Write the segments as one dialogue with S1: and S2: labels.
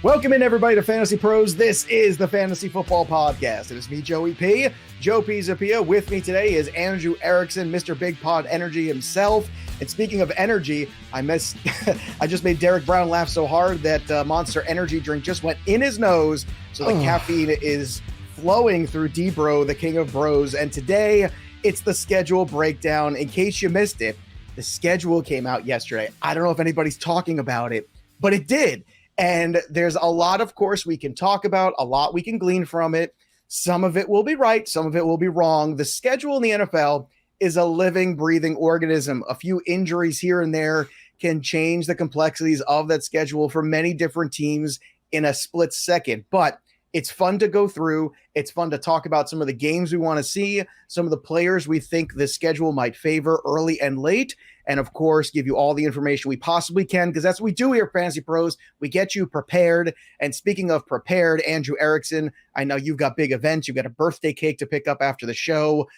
S1: Welcome in, everybody, to Fantasy Pros. This is the Fantasy Football Podcast. It is me, Joey P. Joe P. Zapia. With me today is Andrew Erickson, Mr. Big Pod Energy himself. And speaking of energy, I just made Derek Brown laugh so hard that Monster Energy drink just went in his nose. So the caffeine is flowing through D-Bro, the king of bros. And today, it's the schedule breakdown. In case you missed it, the schedule came out yesterday. I don't know if anybody's talking about it, but it did. And there's a lot, of course, we can talk about, a lot we can glean from it. Some of it will be right, some of it will be wrong. The schedule in the NFL is a living, breathing organism. A few injuries here and there can change the complexities of that schedule for many different teams in a split second. But it's fun to go through. It's fun to talk about some of the games we want to see, some of the players we think the schedule might favor early and late, and of course, give you all the information we possibly can, because that's what we do here at Fantasy Pros. We get you prepared. And speaking of prepared, Andrew Erickson, I know you've got big events. You've got a birthday cake to pick up after the show.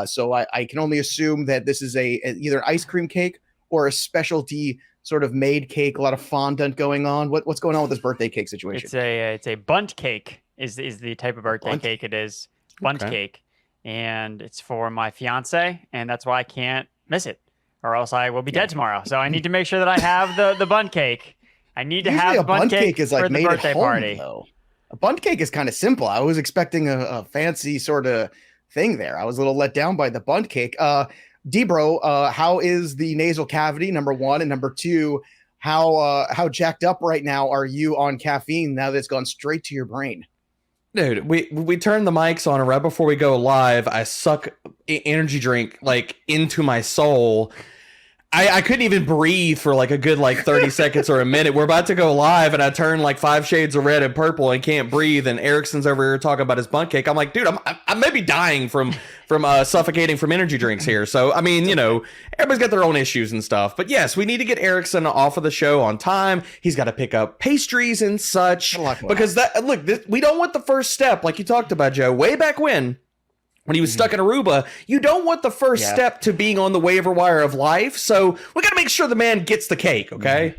S1: So I can only assume that this is either an ice cream cake or a specialty sort of made cake, a lot of fondant going on. What's going on with this birthday cake situation?
S2: It's a bunt cake is the type of birthday cake it is. Bunt cake. And it's for my fiance, and that's why I can't miss it, or else I will be dead tomorrow. So I need to make sure that I have the bunt cake. I need to have a bunt cake
S1: is like
S2: for the birthday party.
S1: Though. A bunt cake is kind of simple. I was expecting a fancy sort of thing there. I was a little let down by the bunt cake. D-Bro, how is the nasal cavity, number one? And number two, how jacked up right now are you on caffeine now that it's gone straight to your brain?
S3: Dude, we turn the mics on, and right before we go live, I suck energy drink like into my soul. I couldn't even breathe for like a good 30 seconds or a minute. We're about to go live, and I turn like 5 shades of red and purple and can't breathe. And Erickson's over here talking about his bunt cake. I'm like, dude, I may be dying from suffocating from energy drinks here. So I mean, everybody's got their own issues and stuff. But yes, we need to get Erickson off of the show on time. He's got to pick up pastries and such because we don't want the first step like you talked about, Joe, way back when he was stuck in Aruba. You don't want the first step to being on the waiver wire of life. So we got to make sure the man gets the cake. Okay.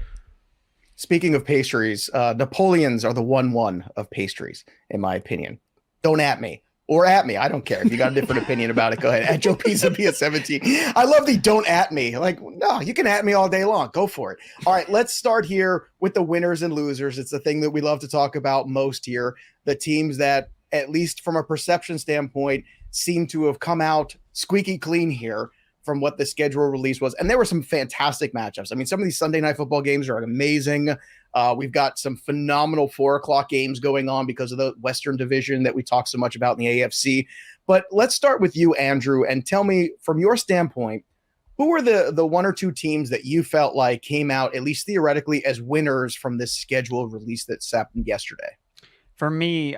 S1: Speaking of pastries, Napoleons are the 1-1 of pastries, in my opinion. Don't at me. Or at me. I don't care. If you got a different opinion about it, go ahead. At Joe Pizza P17. I love the don't at me. Like, no, you can at me all day long. Go for it. All right, let's start here with the winners and losers. It's the thing that we love to talk about most here. The teams that, at least from a perception standpoint, seem to have come out squeaky clean here from what the schedule release was. And there were some fantastic matchups. I mean, some of these Sunday night football games are amazing. We've got some phenomenal 4:00 games going on because of the Western Division that we talk so much about in the AFC. But let's start with you, Andrew, and tell me from your standpoint, who were the one or two teams that you felt like came out, at least theoretically, as winners from this schedule release that happened yesterday?
S2: For me,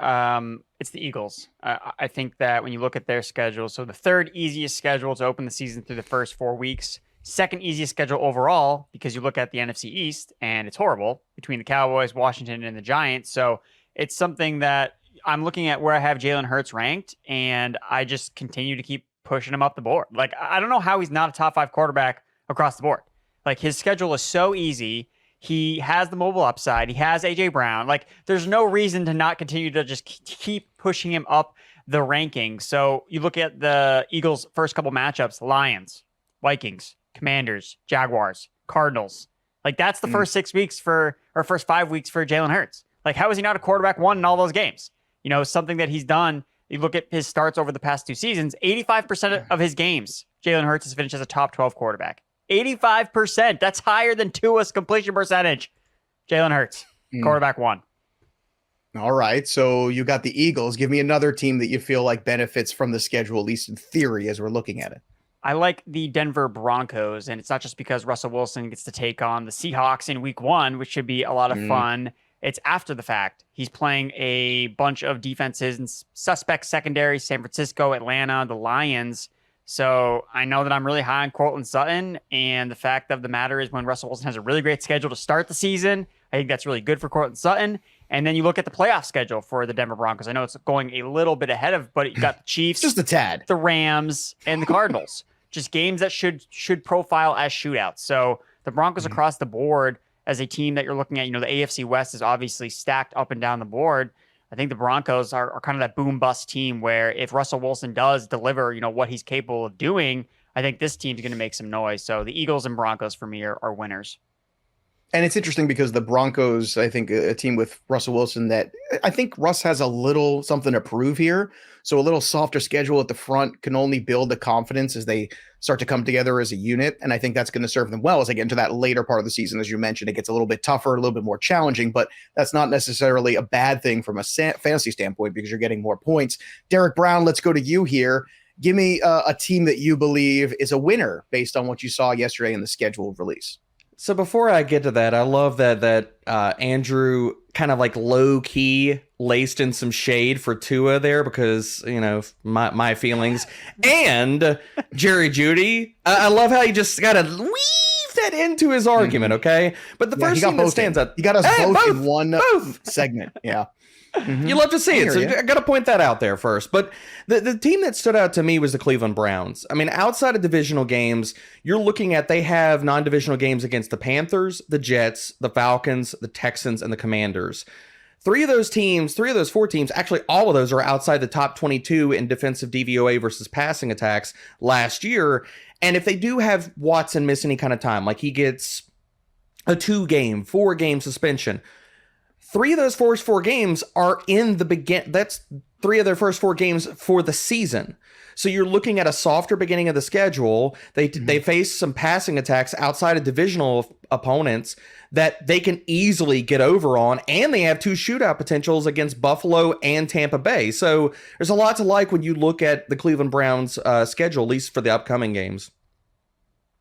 S2: it's the Eagles. I think that when you look at their schedule, so the third easiest schedule to open the season through the first 4 weeks, second easiest schedule overall, because you look at the NFC East and it's horrible between the Cowboys, Washington, and the Giants. So it's something that I'm looking at where I have Jalen Hurts ranked, and I just continue to keep pushing him up the board. Like, I don't know how he's not a top 5 quarterback across the board. Like, his schedule is so easy. He has the mobile upside. He has A.J. Brown. Like, there's no reason to not continue to just keep pushing him up the rankings. So you look at the Eagles' first couple matchups: Lions, Vikings, Commanders, Jaguars, Cardinals. Like, that's the first 6 weeks first 5 weeks for Jalen Hurts. Like, how is he not a quarterback one in all those games? Something that he's done. You look at his starts over the past 2 seasons, 85% of his games, Jalen Hurts has finished as a top 12 quarterback. 85%. That's higher than Tua's completion percentage. Jalen Hurts, quarterback one.
S1: All right. So you got the Eagles. Give me another team that you feel like benefits from the schedule, at least in theory, as we're looking at it.
S2: I like the Denver Broncos, and it's not just because Russell Wilson gets to take on the Seahawks in week 1, which should be a lot of fun. It's after the fact. He's playing a bunch of defenses and suspect secondary: San Francisco, Atlanta, the Lions. So I know that I'm really high on Courtland Sutton, and the fact of the matter is when Russell Wilson has a really great schedule to start the season, I think that's really good for Courtland Sutton. And then you look at the playoff schedule for the Denver Broncos. I know it's going a little bit ahead of, but you got the Chiefs,
S1: just a tad,
S2: the Rams, and the Cardinals. Just games that should profile as shootouts. So the Broncos across the board, as a team that you're looking at, the AFC West is obviously stacked up and down the board. I think the Broncos are kind of that boom bust team where if Russell Wilson does deliver, what he's capable of doing, I think this team's going to make some noise. So the Eagles and Broncos for me are winners.
S1: And it's interesting because the Broncos, I think a team with Russell Wilson that I think Russ has a little something to prove here. So a little softer schedule at the front can only build the confidence as they start to come together as a unit. And I think that's going to serve them well as they get into that later part of the season. As you mentioned, it gets a little bit tougher, a little bit more challenging, but that's not necessarily a bad thing from a fantasy standpoint because you're getting more points. Derek Brown, let's go to you here. Give me a team that you believe is a winner based on what you saw yesterday in the scheduled release.
S3: So before I get to that, I love that Andrew kind of like low key laced in some shade for Tua there because, my feelings and Jerry Jeudy. I love how he just got to weave that into his argument. Okay. But the first thing that stands out,
S1: he got us both in one segment. Yeah.
S3: Mm-hmm. You love to see it. So I got to point that out there first. But the team that stood out to me was the Cleveland Browns. I mean, outside of divisional games, you're looking at they have non-divisional games against the Panthers, the Jets, the Falcons, the Texans, and the Commanders. Three of those four teams, actually all of those are outside the top 22 in defensive DVOA versus passing attacks last year. And if they do have Watson miss any kind of time, like he gets a 4-game suspension, 3 of those first 4 games are in the that's 3 of their first 4 games for the season. So you're looking at a softer beginning of the schedule. They face some passing attacks outside of divisional opponents that they can easily get over on, and they have 2 shootout potentials against Buffalo and Tampa Bay. So there's a lot to like when you look at the Cleveland Browns schedule, at least for the upcoming games.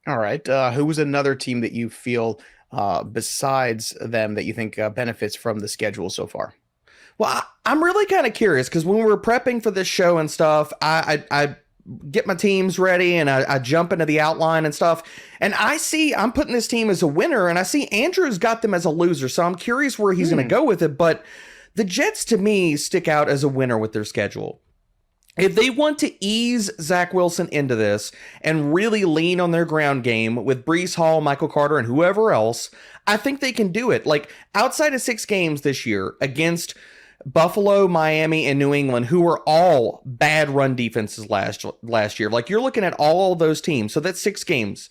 S1: All right. Who was another team that you feel besides them that you think benefits from the schedule so far?
S3: Well, I'm really kind of curious because when we were prepping for this show and stuff, I get my teams ready and I jump into the outline and stuff. And I'm putting this team as a winner and I see Andrew's got them as a loser. So I'm curious where he's going to go with it. But the Jets to me stick out as a winner with their schedule. If they want to ease Zack Wilson into this and really lean on their ground game with Breece Hall, Michael Carter, and whoever else, I think they can do it. Like outside of 6 games this year against Buffalo, Miami, and New England, who were all bad run defenses last year. Like you're looking at all those teams. So that's 6 games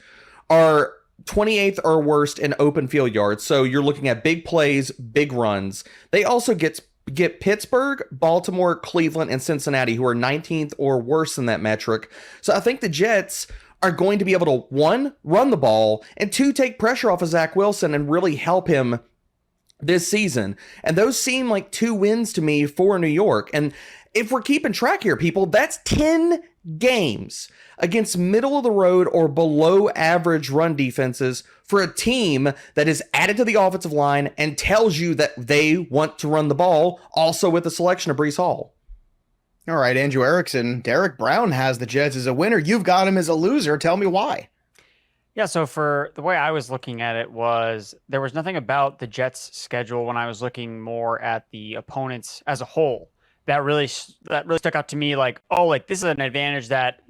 S3: are 28th or worst in open field yards. So you're looking at big plays, big runs. They also get Pittsburgh, Baltimore, Cleveland, and Cincinnati, who are 19th or worse in that metric. So I think the Jets are going to be able to, 1, run the ball, and 2, take pressure off of Zack Wilson and really help him this season. And those seem like 2 wins to me for New York. And if we're keeping track here, people, that's 10 games against middle of the road or below average run defenses for a team that is added to the offensive line and tells you that they want to run the ball, also with the selection of Breece Hall.
S1: All right, Andrew Erickson, Derek Brown has the Jets as a winner. You've got him as a loser. Tell me why.
S2: Yeah, so for the way I was looking at it was there was nothing about the Jets' schedule when I was looking more at the opponents as a whole that really stuck out to me. Like, this is an advantage that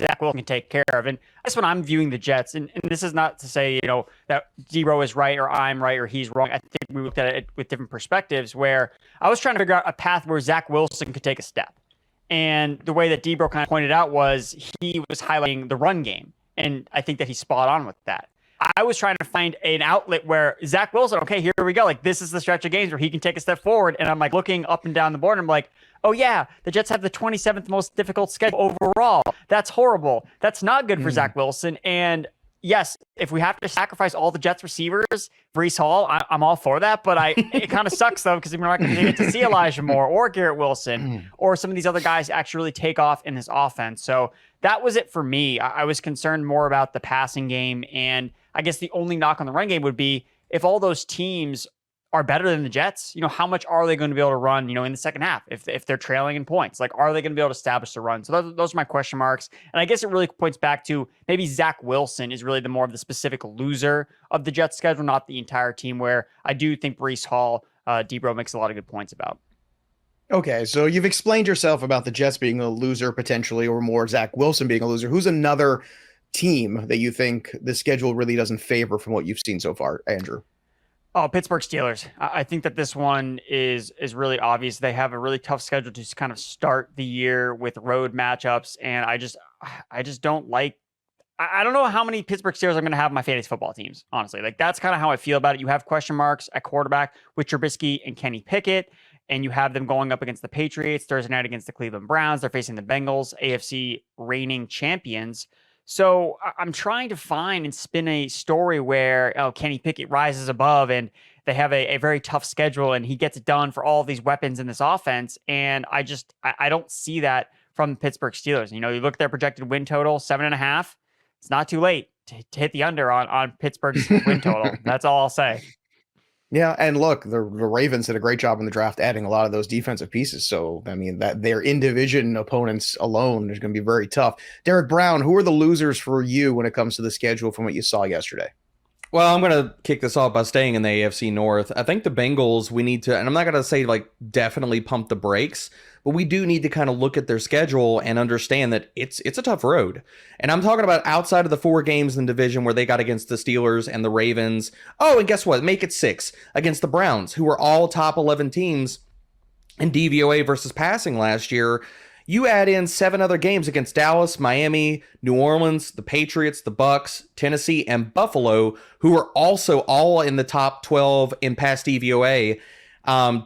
S2: Zack Wilson can take care of. And that's when I'm viewing the Jets. And this is not to say, that D-Row is right or I'm right or he's wrong. I think we looked at it with different perspectives where I was trying to figure out a path where Zack Wilson could take a step. And the way that D-Bro kind of pointed out was he was highlighting the run game. And I think that he's spot on with that. I was trying to find an outlet where Zack Wilson, okay, here we go. Like, this is the stretch of games where he can take a step forward. And I'm like looking up and down the board. And I'm like, oh yeah, the Jets have the 27th most difficult schedule overall. That's horrible. That's not good for Zack Wilson. And yes, if we have to sacrifice all the Jets receivers, Breece Hall, I'm all for that. But it kind of sucks though, because we're not going to get to see Elijah Moore or Garrett Wilson or some of these other guys actually really take off in this offense. So that was it for me. I was concerned more about the passing game. And I guess the only knock on the run game would be if all those teams are better than the Jets, how much are they going to be able to run, in the second half if they're trailing in points? Like, are they going to be able to establish the run? So those are my question marks. And I guess it really points back to maybe Zack Wilson is really the more of the specific loser of the Jets schedule, not the entire team, where I do think Breece Hall, D-Bro makes a lot of good points about.
S1: Okay, so you've explained yourself about the Jets being a loser potentially, or more Zack Wilson being a loser. Who's another team that you think the schedule really doesn't favor from what you've seen so far, Andrew?
S2: Oh, Pittsburgh Steelers. I think that this one is really obvious. They have a really tough schedule to kind of start the year with road matchups, and I just don't like. I don't know how many Pittsburgh Steelers I'm going to have in my fantasy football teams. Honestly, like that's kind of how I feel about it. You have question marks at quarterback with Trubisky and Kenny Pickett, and you have them going up against the Patriots Thursday night against the Cleveland Browns. They're facing the Bengals, AFC reigning champions. So I'm trying to find and spin a story where Kenny Pickett rises above and they have a very tough schedule and he gets it done for all of these weapons in this offense. And I don't see that from the Pittsburgh Steelers. You look at their projected win total, 7.5. It's not too late to hit the under on Pittsburgh's win total. That's all I'll say.
S1: Yeah, and look, the Ravens did a great job in the draft adding a lot of those defensive pieces. So, I mean, that their in-division opponents alone is going to be very tough. Derek Brown, who are the losers for you when it comes to the schedule from what you saw yesterday?
S3: Well, I'm going to kick this off by staying in the AFC North. I think the Bengals, we need to, and I'm not going to say like definitely pump the brakes, but we do need to kind of look at their schedule and understand that it's a tough road. And I'm talking about outside of the 4 games in the division where they got against the Steelers and the Ravens. Oh, and guess what? Make it 6 against the Browns, who were all top 11 teams in DVOA versus passing last year. You add in 7 other games against Dallas, Miami, New Orleans, the Patriots, the Bucks, Tennessee, and Buffalo, who are also all in the top 12 in pass DVOA,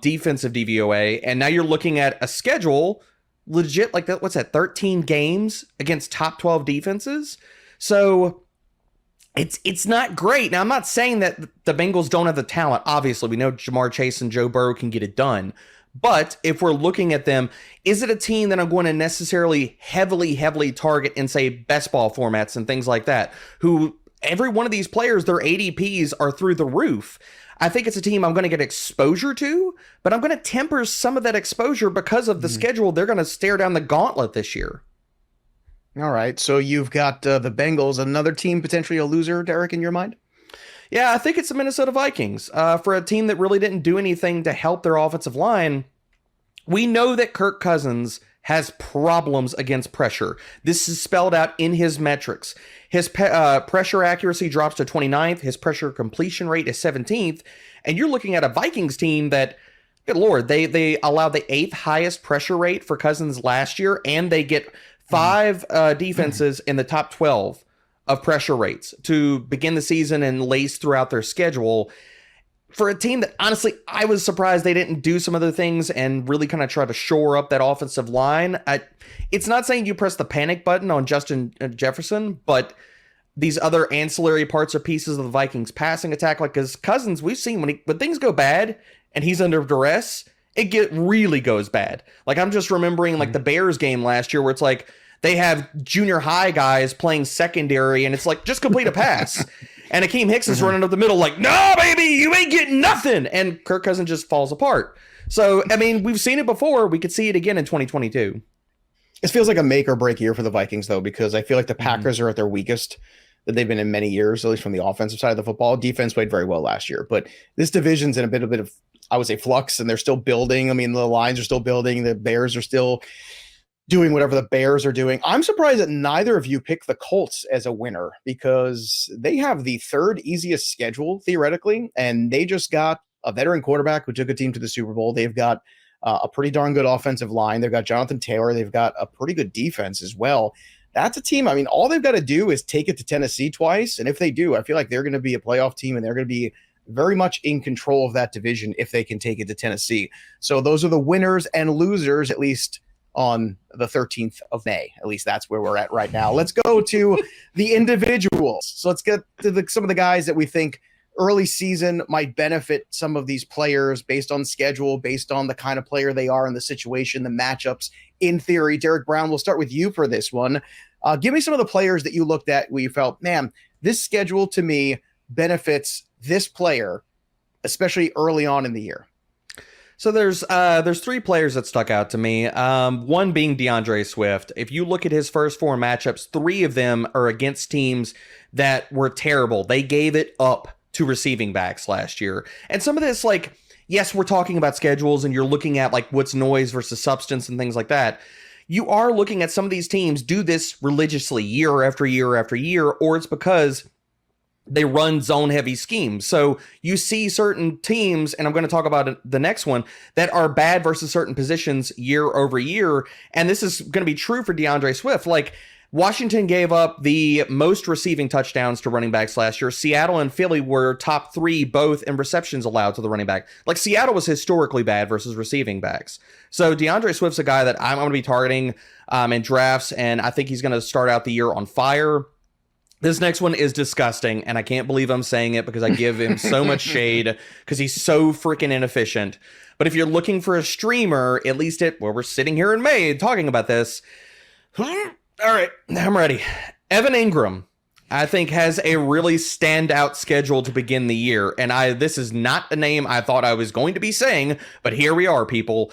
S3: defensive DVOA. And now you're looking at a schedule legit like that. What's that? 13 games against top 12 defenses. So it's not great. Now, I'm not saying that the Bengals don't have the talent. Obviously, we know Jamar Chase and Joe Burrow can get it done. But if we're looking at them, is it a team that I'm going to necessarily heavily target in, say, best ball formats and things like that, who every one of these players, their ADPs are through the roof? I think it's a team I'm going to get exposure to, but I'm going to temper some of that exposure because of the schedule. They're going to stare down the gauntlet this year.
S1: All right. So you've got the Bengals, another team potentially a loser, Derek, in your mind?
S3: Yeah, I think it's the Minnesota Vikings. For a team that really didn't do anything to help their offensive line, we know that Kirk Cousins has problems against pressure. This is spelled out in his metrics. His pressure accuracy drops to 29th. His pressure completion rate is 17th. And you're looking at a Vikings team that, good Lord, they allowed the 8th highest pressure rate for Cousins last year, and they get 5 defenses in the top 12 of pressure rates to begin the season and lace throughout their schedule. For a team that, honestly, I was surprised they didn't do some other things and really kind of try to shore up that offensive line. It's not saying you press the panic button on Justin Jefferson, but these other ancillary parts or pieces of the Vikings passing attack, like his Cousins, we've seen when things go bad and he's under duress, it really goes bad. Like, I'm just remembering like the Bears game last year where it's like, they have junior high guys playing secondary, and it's like, just complete a pass. And Akeem Hicks is running up the middle like, no, baby, you ain't getting nothing. And Kirk Cousins just falls apart. So, I mean, we've seen it before. We could see it again in 2022.
S1: It feels like a make or break year for the Vikings, though, because I feel like the Packers are at their weakest that they've been in many years, at least from the offensive side of the football. Defense played very well last year, but this division's in a bit of, I would say, flux, and they're still building. I mean, the Lions are still building. The Bears are still doing whatever the Bears are doing. I'm surprised that neither of you picked the Colts as a winner because they have the 3rd easiest schedule theoretically, and they just got a veteran quarterback who took a team to the Super Bowl. They've got a pretty darn good offensive line. They've got Jonathan Taylor. They've got a pretty good defense as well. That's a team. I mean, all they've got to do is take it to Tennessee twice, and if they do, I feel like they're going to be a playoff team, and they're going to be very much in control of that division if they can take it to Tennessee. So those are the winners and losers, at least on the 13th of May. At least that's where we're at right now. Let's go to the individuals. So let's get to some of the guys that we think early season might benefit some of these players based on schedule, based on the kind of player they are in the situation, the matchups. In theory, Derek Brown, we'll start with you for this one. Give me some of the players that you looked at where you felt, man, this schedule to me benefits this player, especially early on in the year.
S3: So there's 3 players that stuck out to me. One being DeAndre Swift. If you look at his first 4 matchups, 3 of them are against teams that were terrible. They gave it up to receiving backs last year. And some of this, like, yes, we're talking about schedules and you're looking at like what's noise versus substance and things like that. You are looking at some of these teams do this religiously year after year after year, or it's because they run zone heavy schemes. So you see certain teams, and I'm going to talk about the next one, that are bad versus certain positions year over year. And this is going to be true for DeAndre Swift. Like, Washington gave up the most receiving touchdowns to running backs last year. Seattle and Philly were top 3 both in receptions allowed to the running back. Like, Seattle was historically bad versus receiving backs. So DeAndre Swift's a guy that I'm going to be targeting in drafts, and I think he's going to start out the year on fire. This next one is disgusting, and I can't believe I'm saying it because I give him so much shade because he's so freaking inefficient. But if you're looking for a streamer, at least we're sitting here in May talking about this. All right, I'm ready. Evan Engram, I think, has a really standout schedule to begin the year. And this is not a name I thought I was going to be saying, but here we are, people.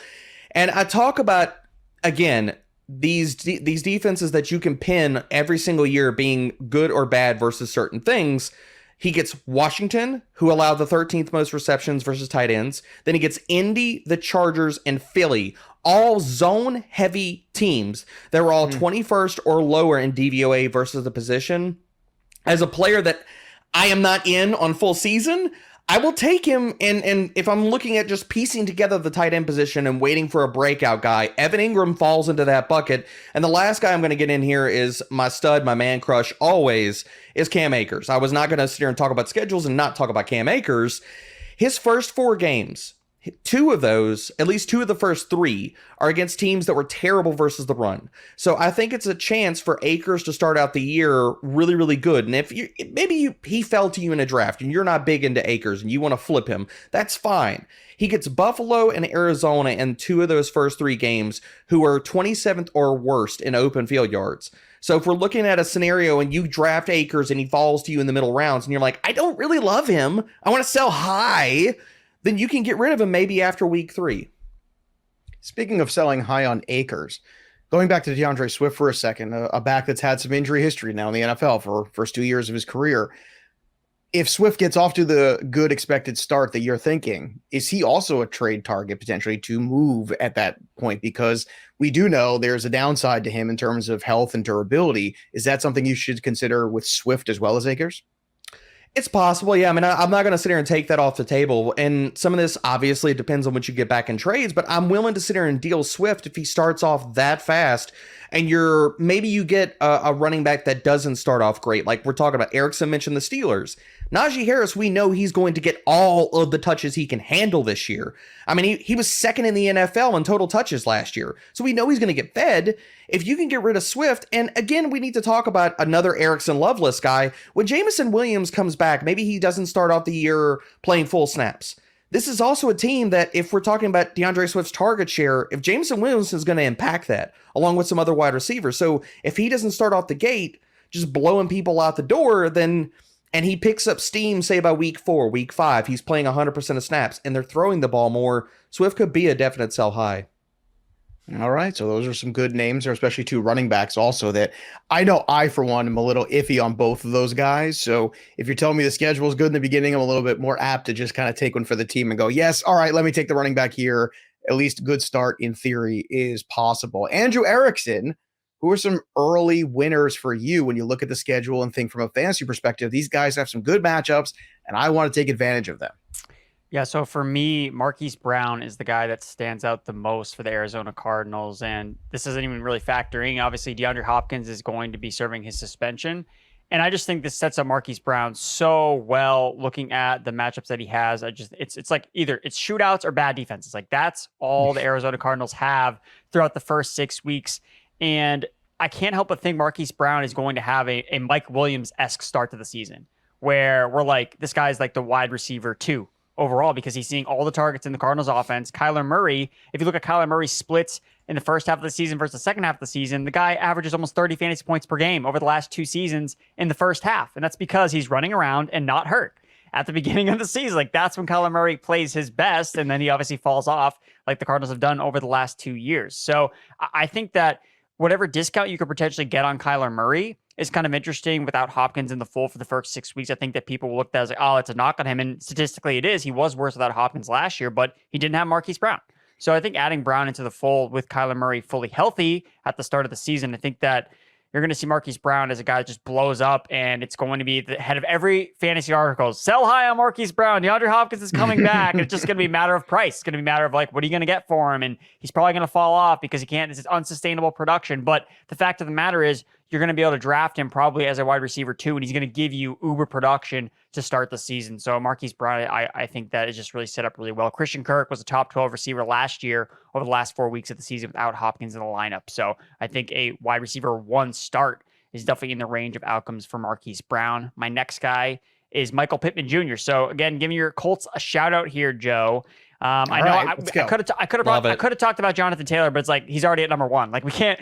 S3: And I talk about, again, these defenses that you can pin every single year being good or bad versus certain things. He gets Washington, who allow the 13th most receptions versus tight ends. Then he gets Indy, the Chargers, and Philly, all zone-heavy teams that were all 21st or lower in DVOA versus the position. As a player that I am not in on full season, I will take him, and if I'm looking at just piecing together the tight end position and waiting for a breakout guy, Evan Engram falls into that bucket. And the last guy I'm going to get in here is my stud, my man crush always, is Cam Akers. I was not going to sit here and talk about schedules and not talk about Cam Akers. His first 4 games, 2 of those, at least 2 of the first 3, are against teams that were terrible versus the run. So I think it's a chance for Akers to start out the year really, really good. And if he fell to you in a draft and you're not big into Akers and you want to flip him, that's fine. He gets Buffalo and Arizona in 2 of those first 3 games, who are 27th or worst in open field yards. So if we're looking at a scenario and you draft Akers and he falls to you in the middle rounds and you're like, I don't really love him, I want to sell high, then you can get rid of him maybe after week 3.
S1: Speaking of selling high on Akers, going back to DeAndre Swift for a second, a back that's had some injury history now in the NFL for first 2 years of his career. If Swift gets off to the good expected start that you're thinking, is he also a trade target potentially to move at that point? Because we do know there's a downside to him in terms of health and durability. Is that something you should consider with Swift as well as Akers?
S3: It's possible, yeah. I mean, I'm not going to sit here and take that off the table. And some of this obviously depends on what you get back in trades, but I'm willing to sit here and deal Swift if he starts off that fast. And maybe you get a running back that doesn't start off great. Like we're talking about, Erickson mentioned the Steelers. Najee Harris, we know he's going to get all of the touches he can handle this year. I mean, he was second in the NFL in total touches last year. So we know he's going to get fed. If you can get rid of Swift, and again, we need to talk about another Erickson Loveless guy. When Jameson Williams comes back, maybe he doesn't start off the year playing full snaps. This is also a team that, if we're talking about DeAndre Swift's target share, if Jameson Williams is going to impact that, along with some other wide receivers. So if he doesn't start off the gate just blowing people out the door, then, and he picks up steam, say by week 4, week 5, he's playing 100% of snaps, and they're throwing the ball more, Swift could be a definite sell high.
S1: All right, so those are some good names there, especially 2 running backs also that I know I, for one, am a little iffy on both of those guys. So if you're telling me the schedule is good in the beginning, I'm a little bit more apt to just kind of take one for the team and go, yes, all right, let me take the running back here. At least a good start in theory is possible. Andrew Erickson, who are some early winners for you when you look at the schedule and think from a fantasy perspective? These guys have some good matchups, and I want to take advantage of them.
S2: Yeah, so for me, Marquise Brown is the guy that stands out the most for the Arizona Cardinals, and this isn't even really factoring. Obviously, DeAndre Hopkins is going to be serving his suspension, and I just think this sets up Marquise Brown so well. Looking at the matchups that he has, it's like either it's shootouts or bad defenses. Like that's all the Arizona Cardinals have throughout the first 6 weeks, and I can't help but think Marquise Brown is going to have a Mike Williams-esque start to the season, where we're like, this guy's like the wide receiver 2. Overall, because he's seeing all the targets in the Cardinals offense. Kyler Murray, if you look at Kyler Murray's splits in the first half of the season versus the second half of the season, the guy averages almost 30 fantasy points per game over the last 2 seasons in the first half. And that's because he's running around and not hurt at the beginning of the season. Like that's when Kyler Murray plays his best. And then he obviously falls off like the Cardinals have done over the last 2 years. So I think that whatever discount you could potentially get on Kyler Murray is kind of interesting without Hopkins in the fold for the first 6 weeks. I think that people will look at it as like, oh, it's a knock on him. And statistically it is. He was worse without Hopkins last year, but he didn't have Marquise Brown. So I think adding Brown into the fold with Kyler Murray fully healthy at the start of the season, I think that you're going to see Marquise Brown as a guy that just blows up, and it's going to be the head of every fantasy article. Sell high on Marquise Brown. DeAndre Hopkins is coming back. And it's just going to be a matter of price. It's going to be a matter of like, what are you going to get for him? And he's probably going to fall off because he can't. This is unsustainable production. But the fact of the matter is, you're going to be able to draft him probably as a wide receiver too, and he's going to give you uber production to start the season. So Marquise Brown, I think that is just really set up really well. Christian Kirk was a top 12 receiver last year over the last 4 weeks of the season without Hopkins in the lineup. So I think a wide receiver 1 start is definitely in the range of outcomes for Marquise Brown. My next guy is Michael Pittman Jr. So again, give me your Colts a shout out here, Joe. I know I could have talked about Jonathan Taylor, but it's like he's already at number 1. Like we can't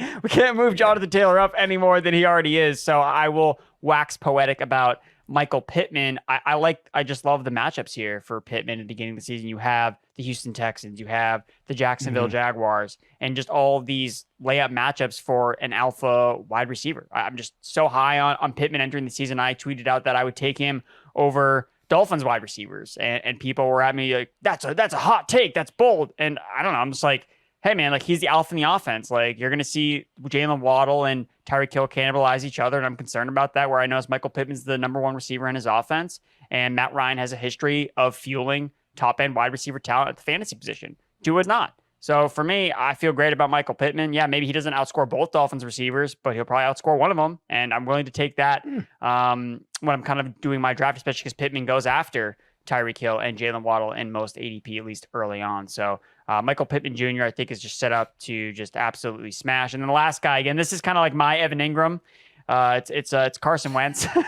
S2: move Jonathan Taylor up any more than he already is. So I will wax poetic about Michael Pittman. I just love the matchups here for Pittman at the beginning of the season. You have the Houston Texans, you have the Jacksonville Jaguars, and just all of these layup matchups for an alpha wide receiver. I'm just so high on Pittman entering the season. I tweeted out that I would take him over Dolphins wide receivers, and people were at me like, that's a hot take, that's bold. And I don't know, I'm just like, hey man, like he's the alpha in the offense. Like you're gonna see Jaylen Waddle and Tyreek Hill cannibalize each other, and I'm concerned about that. Where I know Michael Pittman's the number 1 receiver in his offense, and Matt Ryan has a history of fueling top end wide receiver talent at the fantasy position. Tua is not. So for me, I feel great about Michael Pittman. Yeah, maybe he doesn't outscore both Dolphins receivers, but he'll probably outscore one of them. And I'm willing to take that when I'm kind of doing my draft, especially because Pittman goes after Tyreek Hill and Jaylen Waddle in most ADP, at least early on. So Michael Pittman Jr., I think, is just set up to just absolutely smash. And then the last guy, again, this is kind of like my Evan Engram. It's Carson Wentz for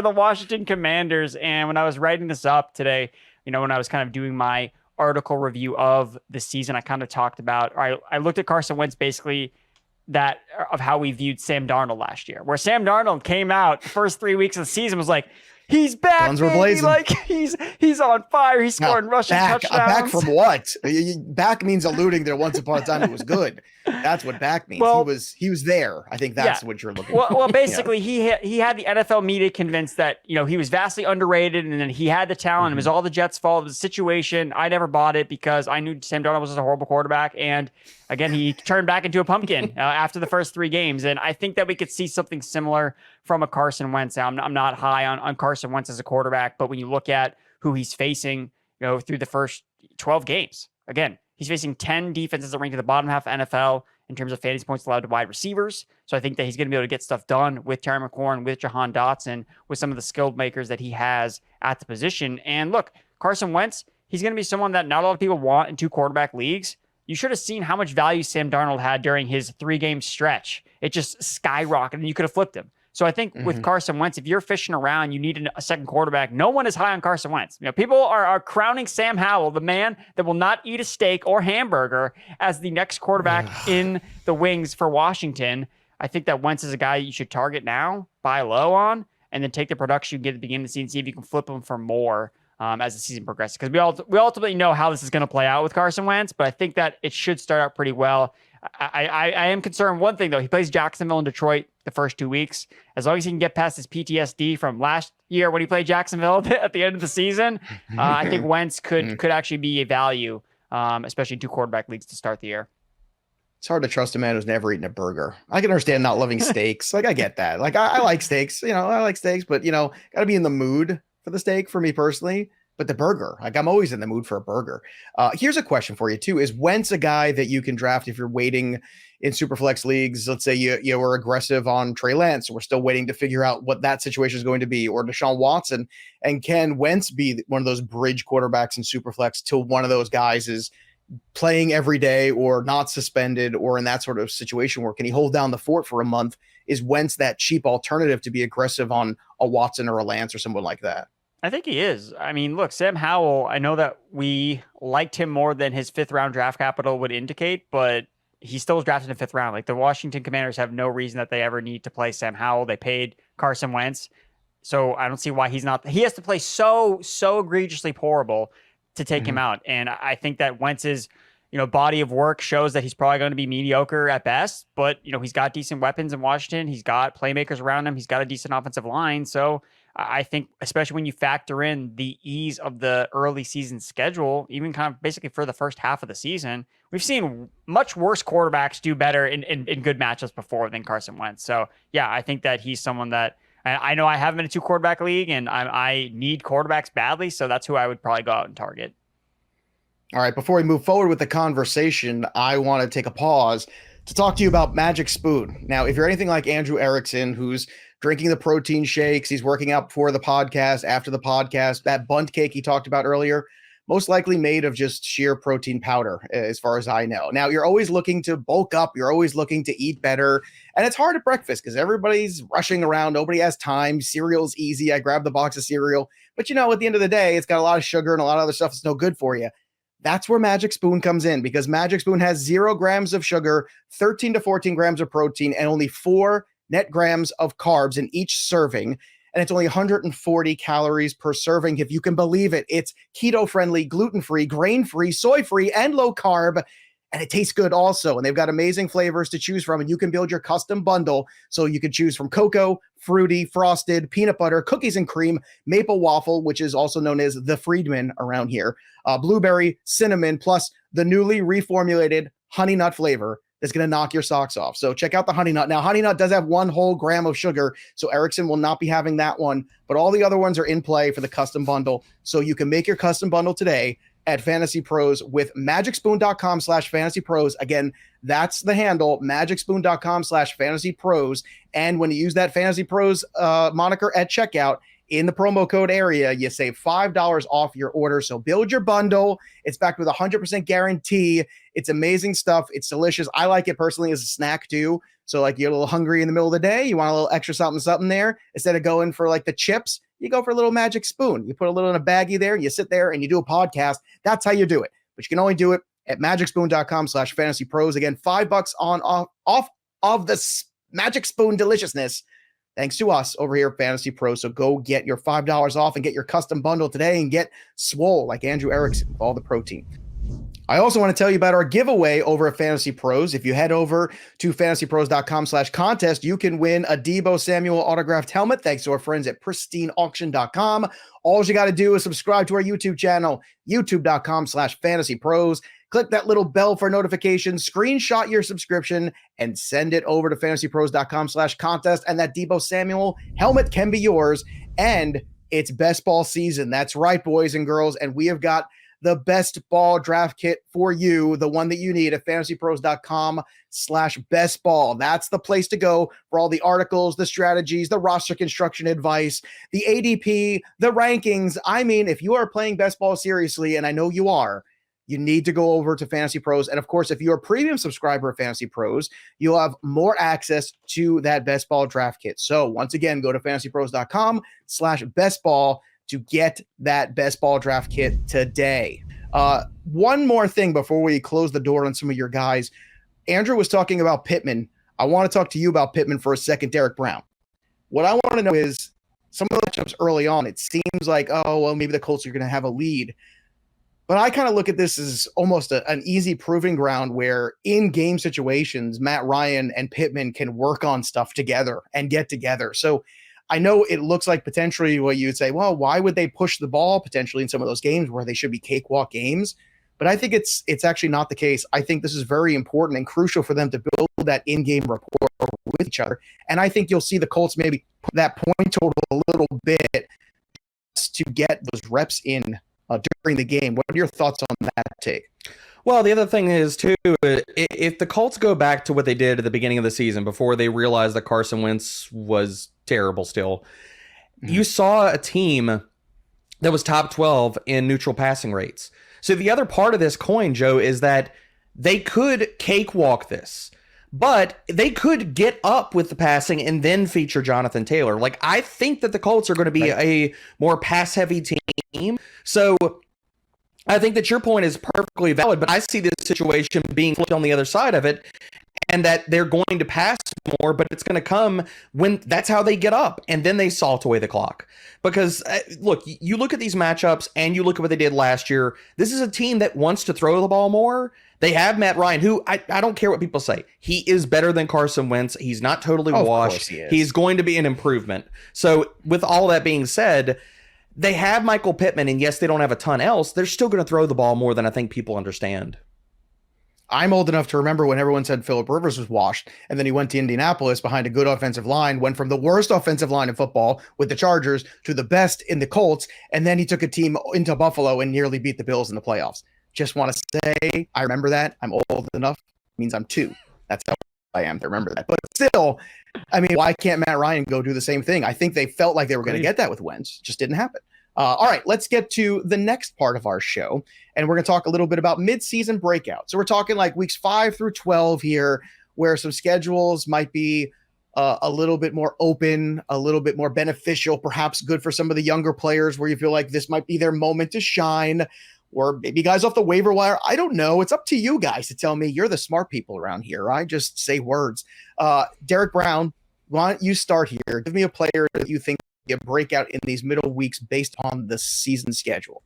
S2: the Washington Commanders. And when I was writing this up today, when I was kind of doing my article review of the season, I kind of talked about, I looked at Carson Wentz basically that of how we viewed Sam Darnold last year, where Sam Darnold came out the first 3 weeks of the season was like, he's back,
S1: guns were blazing.
S2: Like he's on fire. He's scoring rushing touchdowns.
S1: Back from what? Back means alluding that once upon a time it was good. That's what back means. Well, he was there. I think that's what you're looking for.
S2: Well, basically he had the NFL media convinced that he was vastly underrated, and then he had the talent. It was all the Jets' fault. It was a situation. I never bought it because I knew Sam Darnold was a horrible quarterback, and again, he turned back into a pumpkin after the first 3 games. And I think that we could see something similar from a Carson Wentz. Now, I'm not high on Carson Wentz as a quarterback, but when you look at who he's facing, through the first 12 games, again, he's facing 10 defenses that rank at the bottom half of NFL in terms of fantasy points allowed to wide receivers. So I think that he's going to be able to get stuff done with Terry McLaurin, with Jahan Dotson, with some of the skilled makers that he has at the position. And look, Carson Wentz, he's going to be someone that not a lot of people want in 2 quarterback leagues. You should have seen how much value Sam Darnold had during his 3-game stretch. It just skyrocketed, and you could have flipped him. So I think with Carson Wentz, if you're fishing around, you need a second quarterback. No one is high on Carson Wentz. People are crowning Sam Howell, the man that will not eat a steak or hamburger, as the next quarterback in the wings for Washington. I think that Wentz is a guy you should target now, buy low on, and then take the production you get at the beginning of the season, see if you can flip him for more as the season progresses. Because we ultimately know how this is going to play out with Carson Wentz, but I think that it should start out pretty well. I am concerned one thing, though. He plays Jacksonville and Detroit the first 2 weeks. As long as he can get past his PTSD from last year when he played Jacksonville at the end of the season, I think Wentz could actually be a value, especially in 2 quarterback leagues to start the year.
S1: It's hard to trust a man who's never eaten a burger. I can understand not loving steaks. Like, I get that. Like, I like steaks. I like steaks, but, got to be in the mood for the steak for me personally. But the burger, like I'm always in the mood for a burger. Here's a question for you too. Is Wentz a guy that you can draft if you're waiting in Superflex leagues? Let's say you were aggressive on Trey Lance. So we're still waiting to figure out what that situation is going to be, or Deshaun Watson. And can Wentz be one of those bridge quarterbacks in Superflex till one of those guys is playing every day or not suspended, or in that sort of situation where can he hold down the fort for a month? Is Wentz that cheap alternative to be aggressive on a Watson or a Lance or someone like that?
S2: I think he is. I mean, look, Sam Howell, I know that we liked him more than his 5th round draft capital would indicate, but he still was drafted in the 5th round. Like, the Washington Commanders have no reason that they ever need to play Sam Howell. They paid Carson Wentz. So I don't see why he's not. He has to play so egregiously horrible to take him out. And I think that Wentz's, body of work shows that he's probably going to be mediocre at best, but, he's got decent weapons in Washington. He's got playmakers around him. He's got a decent offensive line. So I think, especially when you factor in the ease of the early season schedule, even kind of basically for the first half of the season, we've seen much worse quarterbacks do better in good matchups before than Carson Wentz. So, yeah, I think that he's someone that I know I have him in a 2-quarterback league, and I need quarterbacks badly, so that's who I would probably go out and target.
S1: All right, before we move forward with the conversation, I want to take a pause to talk to you about Magic Spoon. Now, if you're anything like Andrew Erickson, who's drinking the protein shakes, he's working out before the podcast, after the podcast, that bunt cake he talked about earlier, most likely made of just sheer protein powder, as far as I know. Now, you're always looking to bulk up. You're always looking to eat better. And it's hard at breakfast because everybody's rushing around. Nobody has time. Cereal's easy. I grab the box of cereal. But, at the end of the day, it's got a lot of sugar and a lot of other stuff that's no good for you. That's where Magic Spoon comes in, because Magic Spoon has 0 grams of sugar, 13 to 14 grams of protein, and only 4 net grams of carbs in each serving. And it's only 140 calories per serving, if you can believe it. It's keto-friendly, gluten-free, grain-free, soy-free, and low carb. And it tastes good also. And they've got amazing flavors to choose from. And you can build your custom bundle. So you can choose from cocoa, fruity, frosted, peanut butter, cookies and cream, maple waffle, which is also known as the Friedman around here, blueberry, cinnamon, plus the newly reformulated honey nut flavor that's going to knock your socks off. So check out the honey nut. Now, honey nut does have 1 whole gram of sugar, so Erickson will not be having that one. But all the other ones are in play for the custom bundle. So you can make your custom bundle today at Fantasy Pros with magicspoon.com/fantasypros. Again, that's the handle, magicspoon.com/fantasypros. And when you use that Fantasy Pros moniker at checkout in the promo code area, you save $5 off your order. So build your bundle. It's backed with 100% guarantee. It's amazing stuff. It's delicious. I like it personally as a snack too. So like you're a little hungry in the middle of the day, you want a little extra something there. Instead of going for like the chips, you go for a little Magic Spoon. You put a little in a baggie there, and you sit there and you do a podcast. That's how you do it. But you can only do it at magicspoon.com/fantasypros. Again, $5 off of the Magic Spoon deliciousness, thanks to us over here at Fantasy Pros. So go get your $5 off and get your custom bundle today and get swole like Andrew Erickson with all the protein. I also want to tell you about our giveaway over at Fantasy Pros. If you head over to fantasypros.com/contest, you can win a Deebo Samuel autographed helmet thanks to our friends at pristineauction.com. All you got to do is subscribe to our YouTube channel, youtube.com/fantasypros. Click that little bell for notifications, screenshot your subscription, and send it over to fantasypros.com/contest. And that Deebo Samuel helmet can be yours. And it's best ball season. That's right, boys and girls. And we have got the best ball draft kit for you, the one that you need at fantasypros.com/best ball. That's the place to go for all the articles, the strategies, the roster construction advice, the ADP, the rankings. I mean, if you are playing best ball seriously, and I know you are, you need to go over to Fantasy Pros. And of course, if you're a premium subscriber of Fantasy Pros, you'll have more access to that best ball draft kit. So once again, go to fantasypros.com/best ball to get that best ball draft kit today. One more thing before we close the door on some of your guys. Andrew was talking about Pittman. I want to talk to you about Pittman for a second, Derek Brown. What I want to know is some of the matchups early on, it seems like, oh, well, maybe the Colts are going to have a lead. But I kind of look at this as almost an easy proving ground where in game situations, Matt Ryan and Pittman can work on stuff together and get together. So I know it looks like potentially what you'd say, well, why would they push the ball potentially in some of those games where they should be cakewalk games? But I think it's actually not the case. I think this is very important and crucial for them to build that in-game rapport with each other. And I think you'll see the Colts maybe put that point total a little bit to get those reps in during the game. What are your thoughts on that take?
S3: Well, the other thing is, too, if the Colts go back to what they did at the beginning of the season before they realized that Carson Wentz was terrible still, you saw a team that was top 12 in neutral passing rates. So the other part of this coin, Joe, is that they could cakewalk this, but they could get up with the passing and then feature Jonathan Taylor. Like, I think that the Colts are going to be a more pass-heavy team. So I think that your point is perfectly valid, but I see this situation being flipped on the other side of it. and that they're going to pass more, but it's going to come when that's how they get up, and then they salt away the clock. Because look, you look at these matchups and you look at what they did last year. This is a team that wants to throw the ball more. They have Matt Ryan, who I don't care what people say. He is better than Carson Wentz. He's not totally washed. He's going to be an improvement. So with all that being said, they have Michael Pittman, and yes, they don't have a ton else. They're still going to throw the ball more than I think people understand.
S1: I'm old enough to remember when everyone said Phillip Rivers was washed, and then he went to Indianapolis behind a good offensive line, went from the worst offensive line in football with the Chargers to the best in the Colts, and then he took a team into Buffalo and nearly beat the Bills in the playoffs. Just want to say, I remember that. I'm old enough. It means I'm 2. That's how I am to remember that. But still, I mean, why can't Matt Ryan go do the same thing? I think they felt like they were going to get that with Wentz. Just didn't happen. All right, let's get to the next part of our show, and we're going to talk a little bit about midseason breakouts. So we're talking like weeks 5 through 12 here, where some schedules might be a little bit more open, a little bit more beneficial, perhaps good for some of the younger players where you feel like this might be their moment to shine, or maybe guys off the waiver wire. I don't know. It's up to you guys to tell me. You're the smart people around here. I just say words. Derek Brown, why don't you start here? Give me a player that you think a breakout in these middle weeks based on the season schedule.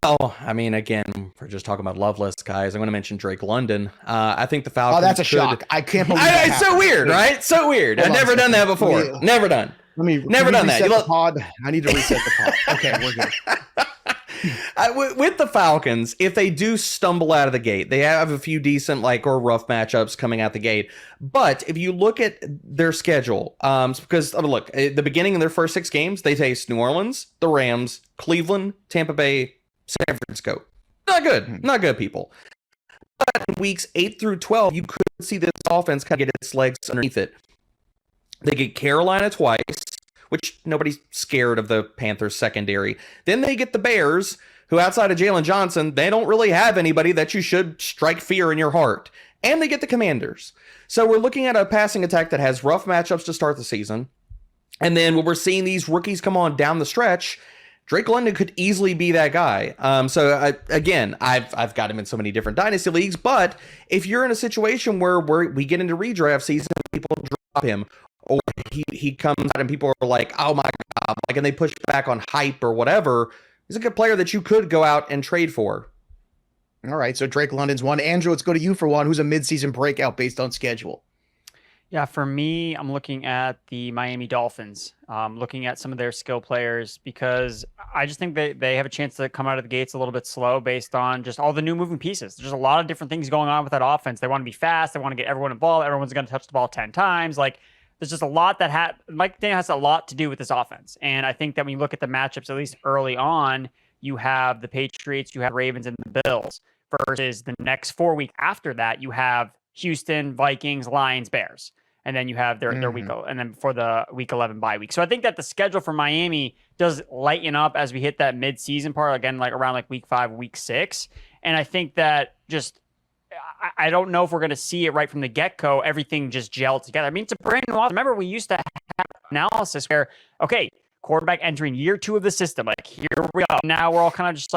S3: Well, I mean, again, we're just talking about love list guys. I'm going to mention Drake London. I think the Falcons.
S1: Oh, that's a shock. I can't believe that.
S3: It's so weird, right? So weird. I've never done that before. Never done. Never done that.
S1: The pod. I need to reset the pod. Okay, we're good.
S3: With the Falcons, if they do stumble out of the gate, they have a few decent or rough matchups coming out the gate. But if you look at their schedule, because look, at the beginning of their first 6 games, they face New Orleans, the Rams, Cleveland, Tampa Bay, San Francisco. Not good, people. But in weeks 8 through 12, you could see this offense kind of get its legs underneath it. They get Carolina twice, which nobody's scared of the Panthers secondary. Then they get the Bears, who outside of Jalen Johnson, they don't really have anybody that you should strike fear in your heart. And they get the Commanders. So we're looking at a passing attack that has rough matchups to start the season. And then when we're seeing these rookies come on down the stretch, Drake London could easily be that guy. I've got him in so many different dynasty leagues, but if you're in a situation where we get into redraft season, people drop him, or he comes out and people are like, oh my God, and they push back on hype or whatever, he's a good player that you could go out and trade for.
S1: All right, so Drake London's one. Andrew, let's go to you for one. Who's a midseason breakout based on schedule?
S2: Yeah, for me, I'm looking at the Miami Dolphins, looking at some of their skill players, because I just think they have a chance to come out of the gates a little bit slow based on just all the new moving pieces. There's a lot of different things going on with that offense. They want to be fast. They want to get everyone involved. Everyone's going to touch the ball 10 times. There's just a lot that Mike Daniel has a lot to do with this offense. And I think that when you look at the matchups, at least early on, you have the Patriots, you have Ravens, and the Bills, versus the next 4 weeks after that, you have Houston, Vikings, Lions, Bears. And then you have their week, and then before the week 11 bye week. So I think that the schedule for Miami does lighten up as we hit that mid-season part, again, around week 5, week 6. And I think that I don't know if we're going to see it right from the get-go, everything just gel together. I mean, it's a brand new offense. Remember, we used to have analysis where, okay, quarterback entering year 2 of the system, here we go. Now we're all kind of just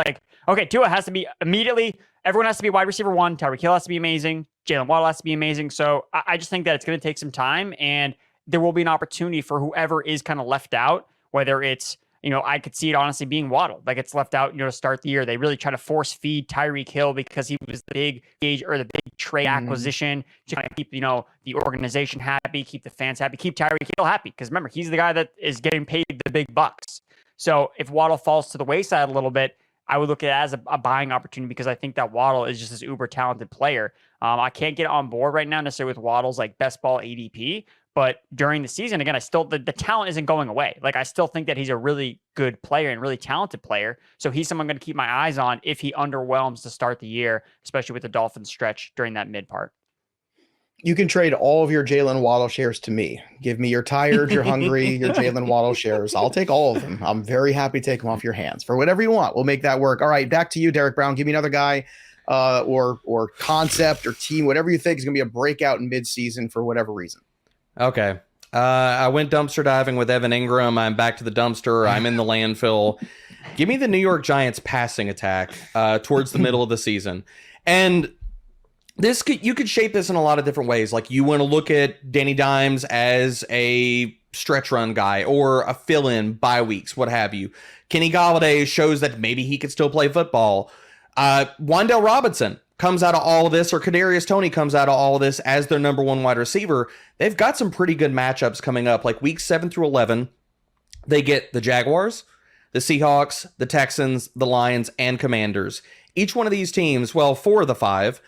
S2: okay, Tua has to be immediately, everyone has to be wide receiver 1, Tyreek Hill has to be amazing, Jaylen Waddle has to be amazing. So I just think that it's going to take some time, and there will be an opportunity for whoever is kind of left out, whether it's, I could see it honestly being Waddle. It's left out, to start the year. They really try to force feed Tyreek Hill because he was the big gauge or the big trade acquisition to kind of keep, the organization happy, keep the fans happy, keep Tyreek Hill happy. Because remember, he's the guy that is getting paid the big bucks. So if Waddle falls to the wayside a little bit, I would look at it as a buying opportunity, because I think that Waddle is just this uber talented player. I can't get on board right now necessarily with Waddle's best ball ADP, but during the season, again, the talent isn't going away. I still think that he's a really good player and really talented player. So he's someone I'm going to keep my eyes on if he underwhelms to start the year, especially with the Dolphins stretch during that mid part.
S1: You can trade all of your Jaylen Waddle shares to me. Give me your tired, your hungry, your Jaylen Waddle shares. I'll take all of them. I'm very happy to take them off your hands for whatever you want. We'll make that work. All right, back to you, Derek Brown. Give me another guy or concept or team, whatever you think is going to be a breakout in midseason for whatever reason.
S3: Okay. I went dumpster diving with Evan Engram. I'm back to the dumpster. I'm in the landfill. Give me the New York Giants passing attack towards the middle of the season. And You could shape this in a lot of different ways. Like, you want to look at Danny Dimes as a stretch run guy or a fill-in bye weeks, what have you. Kenny Golladay shows that maybe he could still play football. Wan'Dale Robinson comes out of all of this, or Kadarius Toney comes out of all of this as their number one wide receiver. They've got some pretty good matchups coming up, like weeks 7 through 11. They get the Jaguars, the Seahawks, the Texans, the Lions, and Commanders. Each one of these teams, well, 4 of the 5,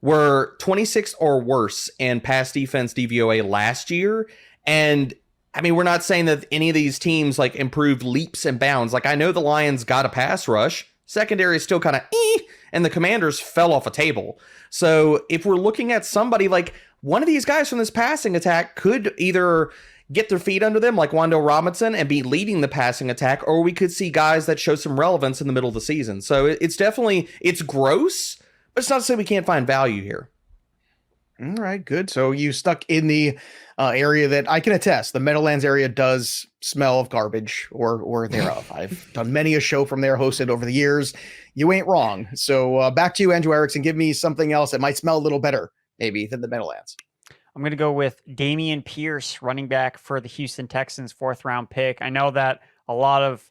S3: were 26th or worse in pass defense DVOA last year. And I mean, we're not saying that any of these teams like improved leaps and bounds. Like, I know the Lions got a pass rush. Secondary is still kind of and the Commanders fell off a table. So if we're looking at somebody like one of these guys from this passing attack could either get their feet under them like Wan'Dale Robinson and be leading the passing attack, or we could see guys that show some relevance in the middle of the season. So it's definitely, it's gross, but it's not to say we can't find value here.
S1: All right, good. So you stuck in the area that I can attest. The Meadowlands area does smell of garbage or thereof. I've done many a show from there, hosted over the years. You ain't wrong. So back to you, Andrew Erickson. Give me something else that might smell a little better, maybe, than the Meadowlands.
S2: I'm going to go with Dameon Pierce, running back for the Houston Texans, 4th round pick. I know that a lot of